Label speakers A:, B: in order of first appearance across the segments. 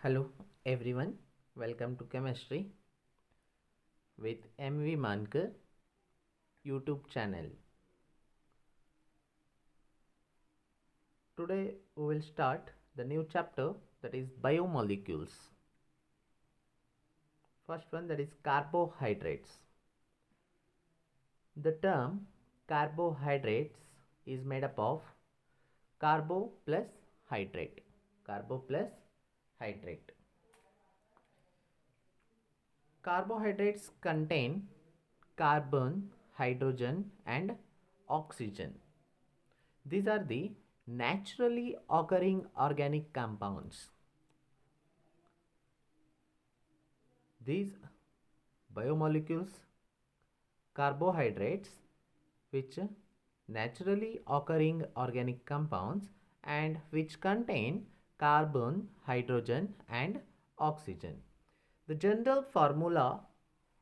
A: Hello everyone, welcome to Chemistry with MV Mankar YouTube channel. Today we will start the new chapter, that is biomolecules. First one, that is carbohydrates. The term carbohydrates is made up of carbo plus hydrate. Carbo plus hydrate. Carbohydrates contain carbon, hydrogen and oxygen. These are the naturally occurring organic compounds. These biomolecules, carbohydrates, which naturally occurring organic compounds and which contain carbon, hydrogen and oxygen. The general formula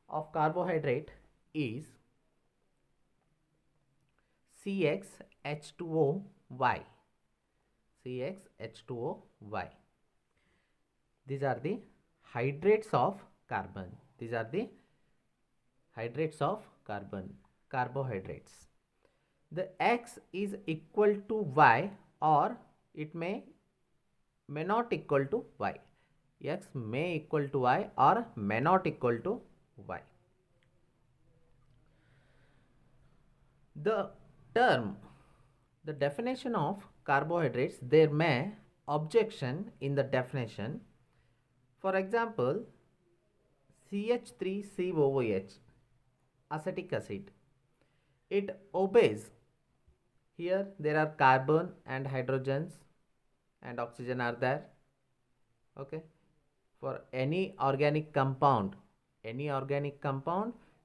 A: of carbohydrate is CxH2OY. CxH2OY. These are the hydrates of carbon. These are the hydrates of carbon, carbohydrates. The X is equal to Y, or it may not equal to Y. X may equal to Y or may not equal to Y. The term, the definition of carbohydrates, there may objection in the definition. For example, CH3COOH, acetic acid, it obeys. Here there are carbon and hydrogens and oxygen are there. Okay, for any organic compound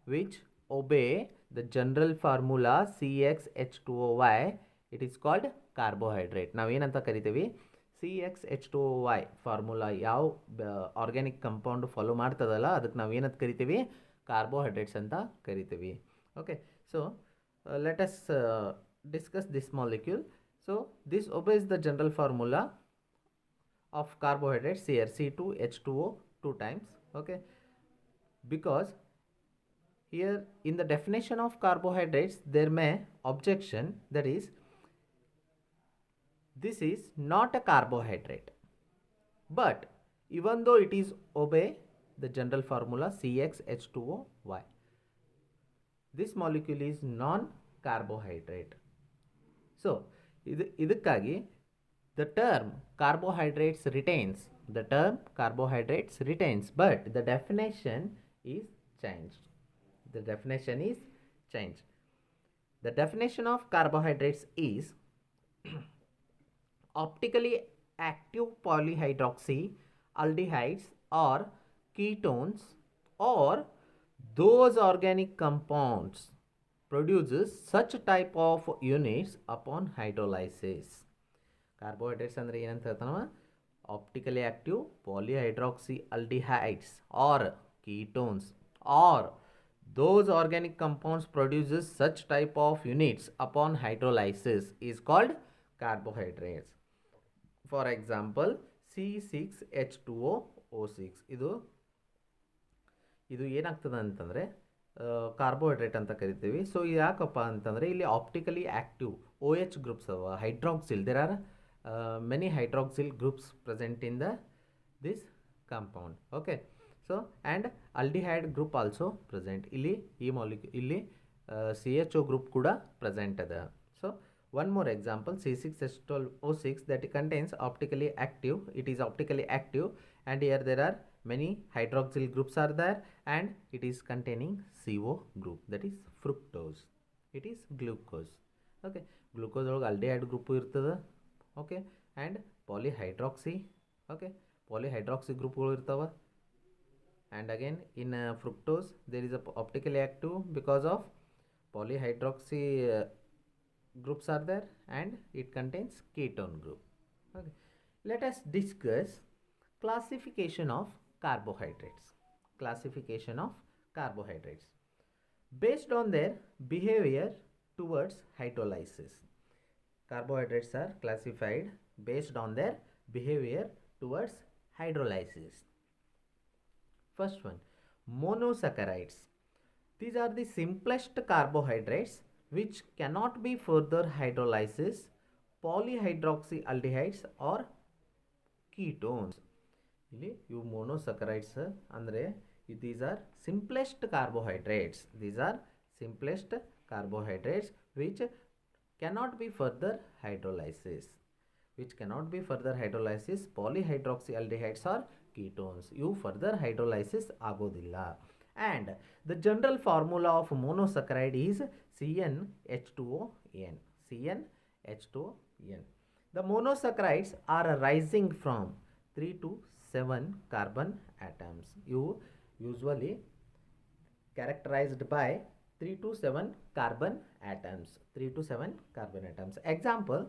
A: which obey the general formula CxH2OY, it is called carbohydrate. ನಾವು ಏನಂತ ಕರಿತೀವಿ, CxH2OY formula ಯಾವ organic compound follow ಮಾಡ್ತದಲ್ಲ ಅದಕ್ಕೆ ನಾವು ಏನಂತ ಕರಿತೀವಿ, carbohydrates ಅಂತ ಕರಿತೀವಿ. Okay, so let us discuss this molecule. So this obeys the general formula of carbohydrates here, C2H2O 2 times. Okay, because here in the definition of carbohydrates there may objection, that is this is not a carbohydrate, but even though it is obey the general formula CxH2OY, this molecule is non-carbohydrate. So ಇದಕ್ಕಾಗಿ the term carbohydrates retains, but the definition is changed. The definition of carbohydrates is optically active polyhydroxy aldehydes or ketones, or those organic compounds produces such type of units upon hydrolysis. Carbohydrates andre ಏನಂತ ಹೇಳ್ತಾನವ, optically active polyhydroxy aldehydes or ketones, or those organic compounds produces such type of units upon hydrolysis is called carbohydrates. For example, C6H2O6 ಇದು ಏನಾಗ್ತದೆ ಅಂತಂದರೆ carbohydrate ಅಂತ ಕರಿತೀವಿ. So ಯಾಕಪ್ಪ ಅಂತಂದರೆ ಇಲ್ಲಿ optically active OH groups ಅವ, hydroxyl, there are many hydroxyl groups present in this compound. Okay, so and aldehyde group also present. ಇಲ್ಲಿ ಈ ಮಾಲಿಕ್ಯೂ ಇಲ್ಲಿ CHO ಗ್ರೂಪ್ ಕೂಡ ಪ್ರೆಸೆಂಟ್ ಅದ. So one more example, C6H12O6, that contains optically active, it is optically active, and here there are many hydroxyl groups are there, and it is containing CO group, that is fructose, it is glucose. Okay, glucose ಒಳಗೆ aldehyde group ಇರ್ತದೆ. Okay, and polyhydroxy, okay, polyhydroxy group ಇರ್ತಾವ. And again in fructose there is a optically active because of polyhydroxy groups are there, and it contains ketone group. Okay, let us discuss classification of carbohydrates. Based on their behavior towards hydrolysis, carbohydrates are classified based on their behavior towards hydrolysis. First one, monosaccharides. These are the simplest carbohydrates which cannot be further hydrolysis, polyhydroxyaldehydes or ketones. ಇಲ್ಲಿ ಇವು monosaccharides ಅಂದರೆ these are simplest carbohydrates. These are simplest carbohydrates which cannot be further hydrolysis. Polyhydroxyaldehydes or ketones. ಇವು further hydrolysis ಆಗೋದಿಲ್ಲ. And the general formula of monosaccharide is CnH2n. CnH2n. The monosaccharides are rising from 3 to 7 carbon atoms. You usually characterized by 3 to 7 carbon atoms. 3 to 7 carbon atoms. Example,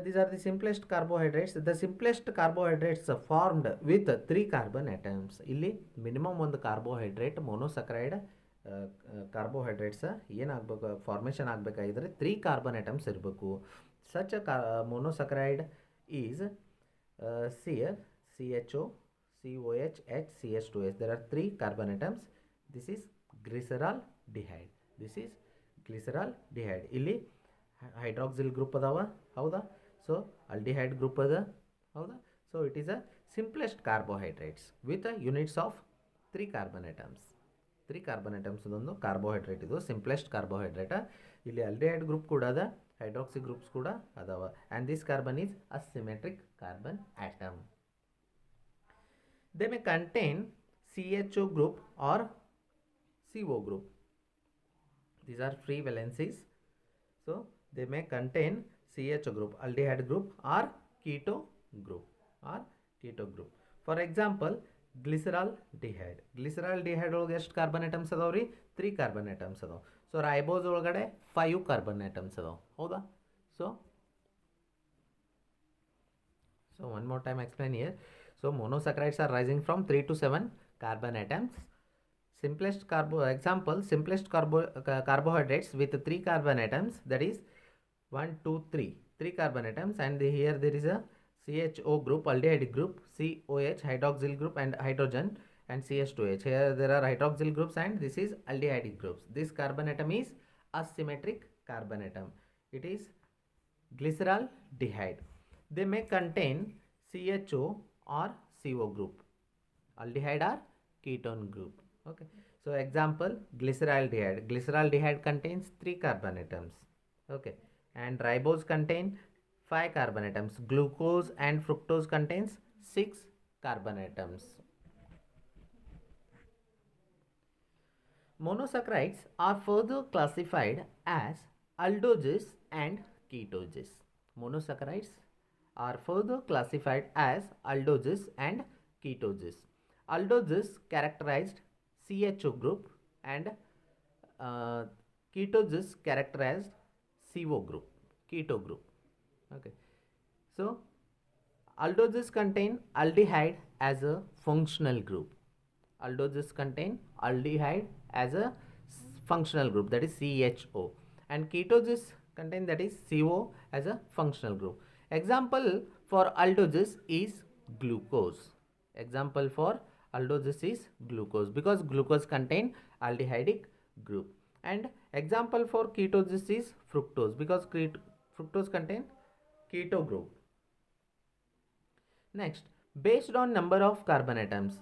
A: these are the simplest carbohydrates. The simplest carbohydrates are formed with 3 carbon atoms. ಇಲ್ಲಿ minimum ಒಂದು carbohydrate monosaccharide carbohydrates ಏನಾಗಬೇಕು formation ಆಗಬೇಕಾಗಿದ್ರೆ 3 carbon atoms ಇರಬೇಕು. Such monosaccharide is CHO, COH, H, CH2S. There are 3 carbon atoms. This is glyceraldehyde. ಇಲ್ಲಿ hydroxyl group ಅದಾವ ಹೌದಾ, so aldehyde group ಅದ ಹೌದಾ. So it is a simplest carbohydrates with units of 3 carbon atoms. 3 carbon atoms ಇದೊಂದು carbohydrate, ಇದು simplest carbohydrate. ಇಲ್ಲಿ aldehyde group ಕೂಡ ಅದ, hydroxy groups ಕೂಡ ಅದಾವ. and this carbon is a symmetric carbon atom. They may contain CHO group or CO group. These are free valencies. So they may contain CHO group, aldehyde group or keto group. For example, glyceraldehyde. Glyceraldehyde ಒಳಗೆ ಎಷ್ಟು carbon atoms ಅದಾವ್ರಿ? 3 carbon items ಅದಾವ. So ribose ಒಳಗಡೆ 5 carbon atoms ಅದಾವ ಹೌದಾ. So one more time explain here. So monosaccharides are rising from 3 to 7 carbon atoms. Simplest carbohydrates with 3 carbon atoms, that is 1, 2, 3 carbon atoms, and here there is a CHO group, aldehyde group, COH, hydroxyl group and hydrogen, and CH2H. Here there are hydroxyl groups and this is aldehyde groups. This carbon atom is asymmetric carbon atom. It is glyceraldehyde. They may contain CHO or CO group, aldehyde or ketone group. Okay, so example, glyceraldehyde contains 3 carbon atoms. Okay, and ribose contain 5 carbon atoms. Glucose and fructose contains 6 carbon atoms. Monosaccharides are further classified as aldoses and ketones. Monosaccharides are further classified as aldoses and ketones. Aldoses characterized CHO group and ketones characterized CO group, keto group. Okay, so aldoses contain aldehyde as a functional group. Aldoses contain aldehyde as a functional group, that is CHO, and ketones contain, that is CO, as a functional group. Example for aldoses is glucose. Because glucose contain aldehydic group. And example for ketones is fructose, because fructose contain keto group. Next, based on number of carbon atoms,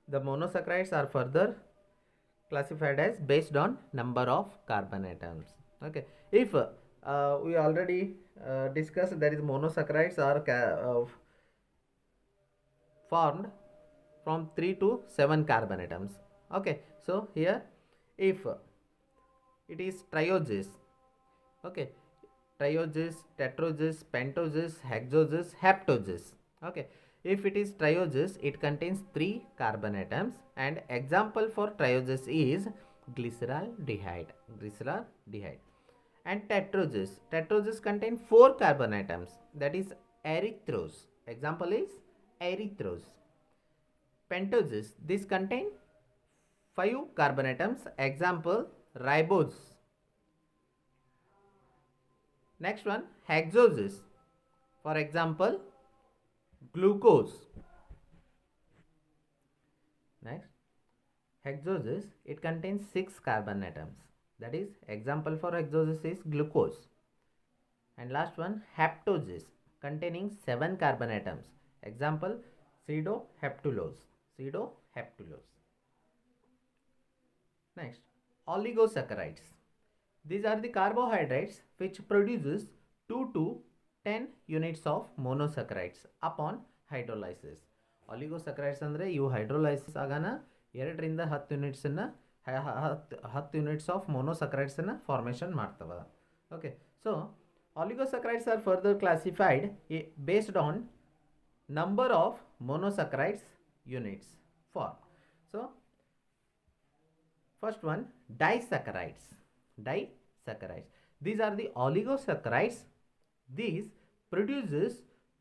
A: the monosaccharides are further classified as based on number of carbon atoms. Okay, if we already discussed, that is monosaccharides are formed from 3 to 7 carbon atoms. Okay, so here if it is trioses, okay, trioses, tetroses, pentoses, hexoses, heptoses. Okay, if it is trioses, it contains 3 carbon atoms, and example for trioses is glyceraldehyde. And tetroses contain 4 carbon atoms, that is erythrose. Example is erythrose. Pentoses, this contain 5 carbon atoms, example ribose. Next one, hexoses, for example glucose. Next, hexoses, it contains 6 carbon atoms. That is, example for hexoses is glucose. And last one, haptoses, containing 7 carbon atoms. Example, pseudoheptulose. Pseudoheptulose. Next, oligosaccharides. These are the carbohydrates which produces 2 to 10 units of monosaccharides upon hydrolysis. Oligosaccharides ಅಂದರೆ ಇವು hydrolysis ಆಗಾನ 2ರಿಂದ 10 ಯೂನಿಟ್ಸನ್ನು 10 units of ಮೊನೋಸಕ್ರೈಡ್ಸನ್ನು formation ಮಾಡ್ತವೆ. Okay, so oligosaccharides are further classified based on number of monosaccharides units formed. So first one, disaccharides. These are the oligosaccharides. These produces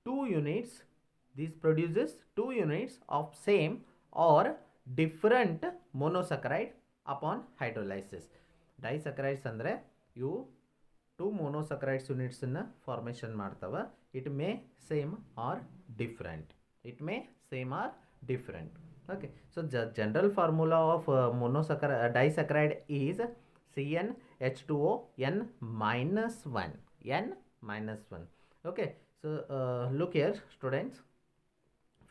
A: 2 units. These produces 2 units of same or different monosaccharide upon hydrolysis. Disaccharides ಅಂದ್ರೆ ಇವು 2 monosaccharides units in formation ಮಾಡ್ತವೆ. It may same or different. Okay, so the general formula of disaccharide is CnH2O n minus 1. Okay, so look here students.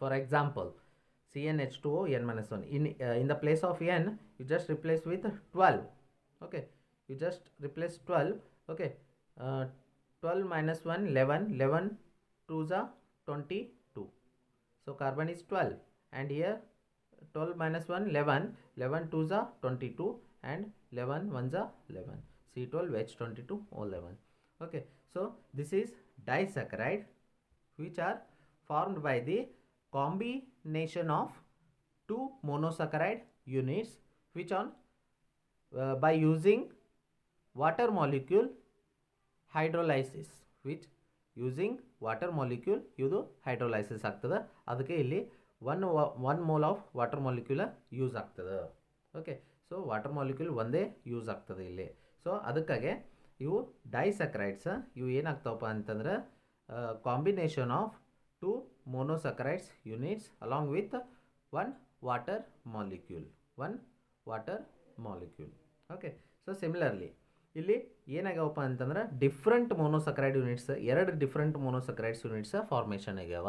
A: For example, CnH2O n minus 1. In the place of n, you just replace with 12. Okay, you just replace 12. Okay, 12 minus 1, 11. 11 2s are 22. So carbon is 12. And here 12 minus 1, 11. 11 2s are 22. And 11 1s are 11. C12H22 O11. Okay, so this is disaccharide which are formed by the combination of 2 monosaccharide units which on by using water molecule hydrolysis, which using water molecule ಇದು hydrolysis ಆಗ್ತದೆ. ಅದಕ್ಕೆ ಇಲ್ಲಿ 1 mole of water molecule use ಆಗ್ತದೆ. Okay, so water molecule ಒಂದೇ use ಆಗ್ತದೆ ಇಲ್ಲಿ. So ಅದಕ್ಕಾಗೆ ಇವು ಡೈಸಕ್ರೈಡ್ಸ್ ಇವು ಏನಾಗ್ತಾವಪ್ಪ ಅಂತಂದ್ರೆ combination of 2 monosaccharides units along with 1 water molecule. Okay, so similarly ಇಲ್ಲಿ ಏನಾಗ್ಯಾವಪ್ಪ ಅಂತಂದ್ರೆ different monosaccharide units 2 different monosaccharides units formation ಆಗ್ಯಾವ.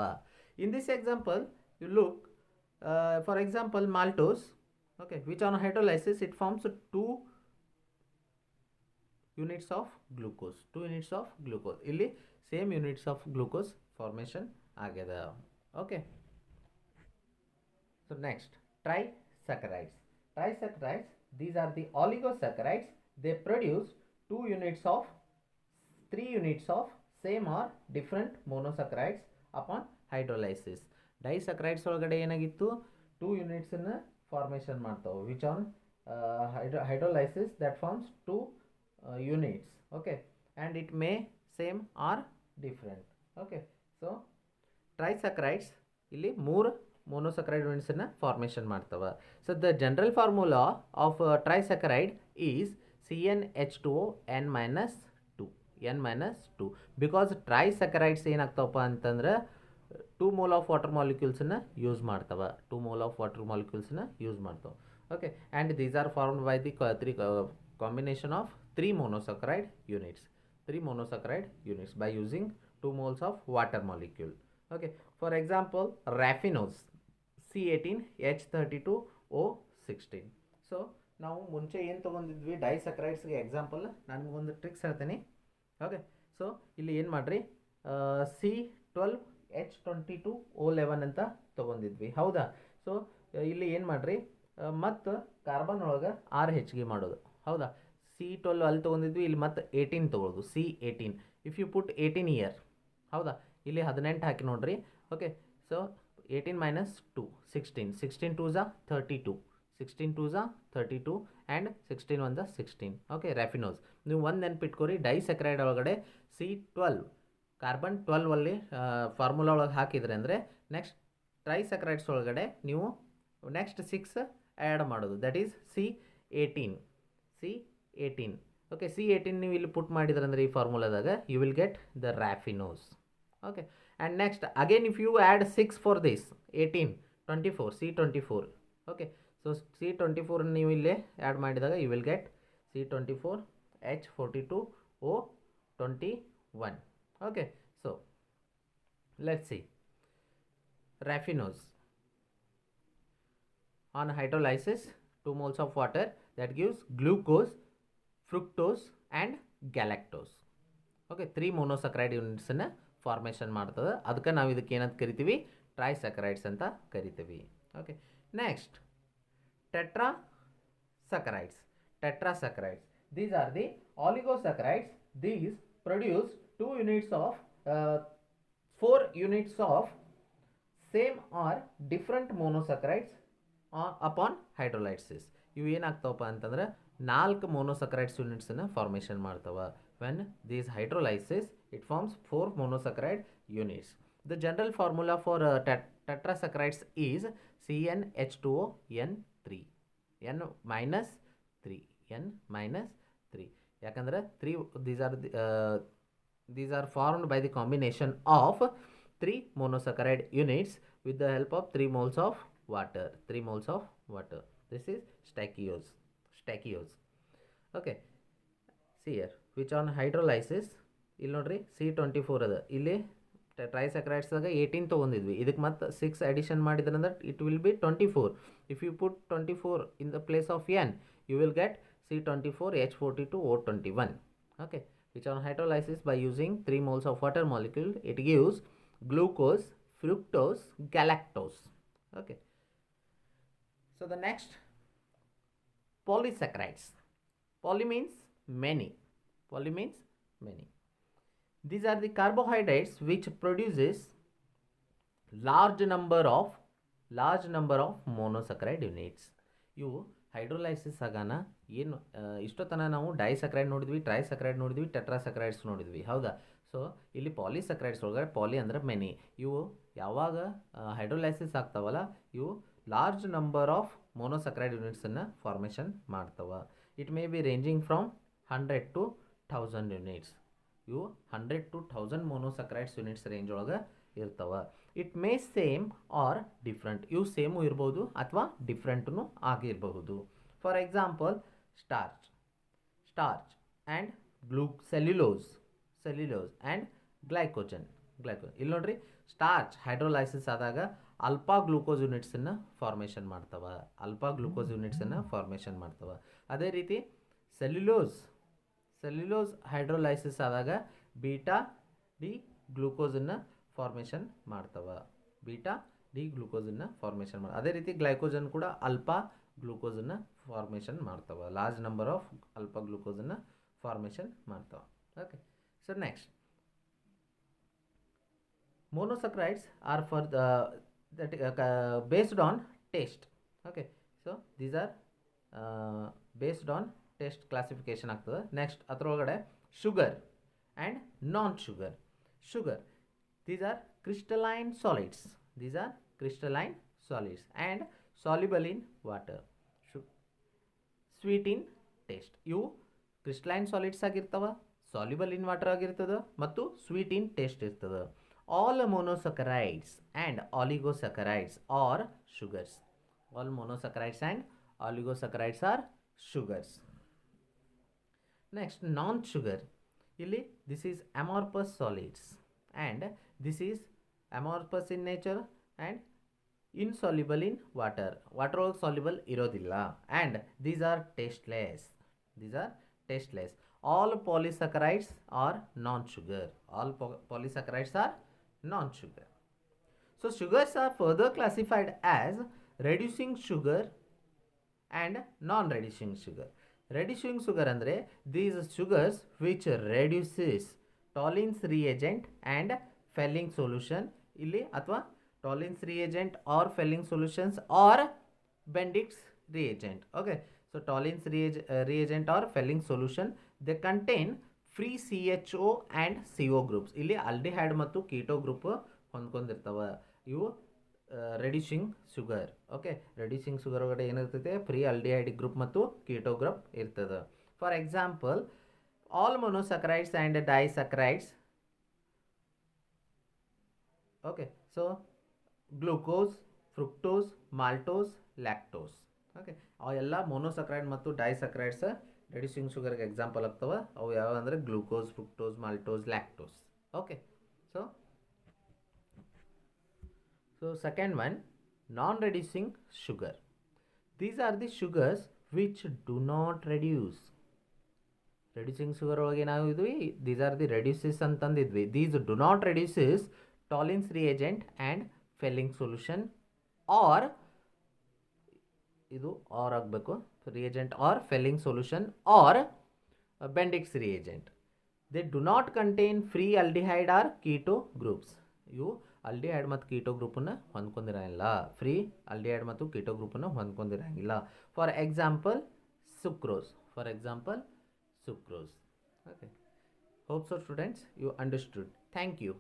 A: In this example you look for example maltose. Okay, which on hydrolysis it forms 2 units of glucose. ಇಲ್ಲಿ same units of glucose formation ಆಗ್ಯದ. Okay, so next trisaccharides. These are the oligosaccharides. They produce 3 units of same or different monosaccharides upon hydrolysis. Disaccharides ಒಳಗಡೆ ಏನಾಗಿತ್ತು 2 units ಅನ್ನು formation ಮಾಡ್ತಾವೆ which on hydrolysis that forms 2 units. Okay, and it may same or different. Okay, so trisaccharides ಇಲ್ಲಿ 3 monosaccharide units ಅನ್ನು formation ಮಾಡ್ತಾವೆ. So the general formula of trisaccharide is CnH2O n minus 2 because trisaccharides ಏನಾಗ್ತಾವಪ್ಪ ಅಂತಂದ್ರೆ 2 mole of water molecules use ಮಾಡ್ತಾವೆ. Okay, and these are formed by the combination of 3 monosaccharide units by using 2 moles of water molecule. Okay, for example raffinose C18H32O16. so ನಾವು ಮುಂಚೆ ಏನು ತೊಗೊಂಡಿದ್ವಿ ಡೈಸಕ್ರೈಡ್ಸ್ಗೆ example ನಾನು ನಿಮಗೊಂದು tricks ಹೇಳ್ತೀನಿ. Okay, so ಇಲ್ಲಿ ಏನು ಮಾಡಿರಿ C12H22O11 ಅಂತ ತೊಗೊಂಡಿದ್ವಿ, ಹೌದಾ? ಸೊ ಇಲ್ಲಿ ಏನು ಮಾಡಿರಿ ಮತ್ತು ಕಾರ್ಬನ್ ಒಳಗೆ R ಹೆಚ್ಚಿಗೆ ಮಾಡೋದು, ಹೌದಾ? C12 ಅಲ್ಲಿ ತೊಗೊಂಡಿದ್ವಿ, ಇಲ್ಲಿ ಮತ್ತು 18 ತೊಗೊಳ್ಳೋದು C18. If you put 18 year, ಹೌದಾ? ಇಲ್ಲಿ 18 ಹಾಕಿ ನೋಡ್ರಿ. Okay, so 18 minus 2 16. 16 2s are 32. 16 2s are 32 and 16 1s are 16. Okay, ರ್ಯಾಫಿನೋಸ್ ನೀವು ಒಂದು ನೆನ್ಪಿಟ್ಕೋರಿ, ಡೈಸಕ್ರೈಡ್ ಒಳಗಡೆ C12 ಕಾರ್ಬನ್ 12 ಅಲ್ಲಿ ಫಾರ್ಮುಲಾ ಒಳಗೆ ಹಾಕಿದ್ರೆ ಅಂದರೆ ನೆಕ್ಸ್ಟ್ ಟ್ರೈಸಕ್ರೈಡ್ಸ್ ಒಳಗಡೆ ನೀವು ನೆಕ್ಸ್ಟ್ 6 ಆ್ಯಡ್ ಮಾಡೋದು, that is C18. Okay, C18 ನೀವು ಇಲ್ಲಿ ಪುಟ್ ಮಾಡಿದ್ರೆ ಅಂದರೆ ಈ ಫಾರ್ಮುಲಾದಾಗ you will get the raffinose. Okay, and next again if you add 6 for this 18 24 C24. Okay, so C24 ನೀವು ಇಲ್ಲಿ ಆ್ಯಡ್ ಮಾಡಿದಾಗ you will get C24 H42 O21. Okay, so let's see raffinose. On hydrolysis 2 moles of water that gives glucose, fructose and galactose. Okay 3 monosaccharide ಯೂನಿಟ್ಸನ್ನು formation ಮಾಡ್ತದೆ. ಅದಕ್ಕೆ ನಾವು ಇದಕ್ಕೆ ಏನಂತ ಕರಿತೀವಿ, ಟ್ರೈಸಕ್ರೈಡ್ಸ್ ಅಂತ ಕರಿತೀವಿ. Okay, next tetrasaccharides. Tetrasaccharides these are the oligosaccharides. These produce 2 units of 4 units of same or different monosaccharides upon hydrolysis. ಇವು ಏನಾಗ್ತಾವಪ್ಪ ಅಂತಂದ್ರೆ 4 ಮೊನೋಸಕ್ರೈಡ್ಸ್ ಯೂನಿಟ್ಸನ್ನು ಫಾರ್ಮೇಷನ್ ಮಾಡ್ತಾವ. When these hydrolysis, it forms 4 monosaccharide units. The general formula for tetrasaccharides is CnH2O(N3). N minus 3. N minus 3. ಯಾಕಂದ್ರೆ 3 these are formed by the combination of 3 monosaccharide units with the help of 3 moles of water. 3 moles of water. This is stachyose. Stachyose. Okay. See here. Which on hydrolysis ಇಲ್ಲಿ ನೋಡ್ರಿ C24 ಅದ. ಇಲ್ಲಿ ಟ್ರೈಸಕ್ರೈಡ್ಸ್ದಾಗ 18 ತೊಗೊಂಡಿದ್ವಿ, ಇದಕ್ಕೆ ಮತ್ತೆ 6 addition ಮಾಡಿದ್ರಂದ್ರೆ it will be 24. If you put 24 in the place of N, you will get C24 H42 O21. Okay, which on hydrolysis by using 3 moles of water molecule, it gives glucose, fructose, galactose. Okay, so the next polysaccharides. Poly means many. Poly means many. These are the carbohydrates which produces large number of monosaccharide units. ಇವು hydrolysis ಆಗಾನ ಏನು ಇಷ್ಟೊತ್ತನ ನಾವು ಡೈಸಕ್ರೈಡ್ ನೋಡಿದ್ವಿ, ಟ್ರೈಸಕ್ರೈಡ್ ನೋಡಿದ್ವಿ, ಟೆಟ್ರಾಸಕ್ರೈಡ್ಸ್ ನೋಡಿದ್ವಿ, ಹೌದಾ? So ಇಲ್ಲಿ ಪಾಲಿಸಕ್ರೈಡ್ಸ್ ಒಳಗಡೆ ಪಾಲಿ ಅಂದರೆ ಮೆನಿ. ಇವು ಯಾವಾಗ ಹೈಡ್ರೋಲೈಸಿಸ್ ಆಗ್ತಾವಲ್ಲ, ಇವು ಲಾರ್ಜ್ ನಂಬರ್ ಆಫ್ ಮೊನೋಸಕ್ರೈಡ್ ಯೂನಿಟ್ಸನ್ನು ಫಾರ್ಮೇಷನ್ ಮಾಡ್ತಾವ. It may be ranging from 100 to 1000 units. ಇವು 100 to 1000 ಮೊನೋಸಕ್ರೈಡ್ಸ್ ಯೂನಿಟ್ಸ್ ರೇಂಜ್ ಒಳಗೆ ಇರ್ತಾವ. It may same are different. ಇವು ಸೇಮು ಇರ್ಬೋದು ಅಥವಾ ಡಿಫ್ರೆಂಟೂ ಆಗಿರಬಹುದು. For example starch and cellulose and glycogen. ಇಲ್ಲಿ ನೋಡ್ರಿ, ಸ್ಟಾರ್ಚ್ ಹೈಡ್ರೋಲೈಸಿಸ್ ಆದಾಗ ಅಲ್ಫಾ ಗ್ಲೂಕೋಸ್ ಯೂನಿಟ್ಸನ್ನು ಫಾರ್ಮೇಷನ್ ಮಾಡ್ತಾವ. ಅದೇ ರೀತಿ ಸೆಲ್ಯುಲೋಸ್ ಹೈಡ್ರೋಲೈಸಿಸ್ ಆದಾಗ ಬೀಟಾ ಡಿ ಗ್ಲೂಕೋಸನ್ನು ಫಾರ್ಮೇಷನ್ ಮಾಡ್ತಾವ. ಅದೇ ರೀತಿ ಗ್ಲೈಕೋಜನ್ ಕೂಡ ಅಲ್ಫಾ ಗ್ಲೂಕೋಸನ್ನು ಫಾರ್ಮೇಷನ್ ಮಾಡ್ತಾವ. ಲಾರ್ಜ್ ನಂಬರ್ ಆಫ್ ಅಲ್ಫಾ ಗ್ಲೂಕೋಸನ್ನು ಫಾರ್ಮೇಷನ್ ಮಾಡ್ತಾವ. Okay, so next monosaccharides are for based on taste. Okay, so these are based on taste classification ಆಗ್ತದೆ. ನೆಕ್ಸ್ಟ್ ಅದರೊಳಗಡೆ sugar and non sugar. these are crystalline solids and soluble in water. Sweet in taste. ಇವು crystalline solids ಆಗಿರ್ತಾವ, soluble in water ಆಗಿರ್ತದ ಮತ್ತು sweet ಇನ್ taste ಇರ್ತದ. All monosaccharides and oligosaccharides are sugars. All monosaccharides and oligosaccharides are sugars. Next, non-sugar. Illi this is amorphous solids and this is amorphous in nature and insoluble in water. Water soluble irodilla and these are tasteless. All polysaccharides are non-sugar. Non-sugar. So sugars are further classified as reducing sugar and non-reducing sugar. Reducing sugar andre these sugars which reduces Tollens reagent and Fehling solution illi athwa Tollens reagent or Fehling solutions or Bendix reagent. Okay, so Tollens reagent or Fehling solution, they contain free CHO and CO groups. ಇಲ್ಲಿ aldehyde ಮತ್ತು keto group ಹೊಂದ್ಕೊಂಡಿರ್ತಾವ. ಇವು reducing sugar. Okay, reducing sugar ಒಳಗಡೆ ಏನಿರ್ತೈತೆ, free aldehyde group ಮತ್ತು keto group ಇರ್ತದೆ. For example all monosaccharides and disaccharides okay so glucose, fructose, maltose, lactose. Okay ಅವೆಲ್ಲ monosaccharide ಮತ್ತು ಡೈಸಕ್ರೈಡ್ಸ್ ರೆಡ್ಯೂಸಿಂಗ್ ಶುಗರ್ಗೆ ಎಕ್ಸಾಂಪಲ್ ಆಗ್ತವೆ. ಅವು ಯಾವ ಅಂದರೆ glucose, fructose, maltose, lactose. Okay so second one, non reducing sugar. These are the sugars which do not reduce. Reducing sugar ಒಳಗೆ ನಾವು ಇದ್ವಿ, these are the reduces ಅಂತಂದಿದ್ವಿ. These do not reduces Tollens reagent and Fehling solution or, ಇದು or ಆಗಬೇಕು, reagent or Fehling solution or Benedict's reagent. They do not contain free aldehyde or keto groups. ಇವು aldehyde ಮತ್ತು keto ಗ್ರೂಪನ್ನು ಹೊಂದ್ಕೊಂಡಿರಂಗಿಲ್ಲ. Free aldehyde ಮತ್ತು keto ಗ್ರೂಪನ್ನು ಹೊಂದ್ಕೊಂಡಿರಂಗಿಲ್ಲ. For example sucrose. Okay. Hope so students you understood. Thank you.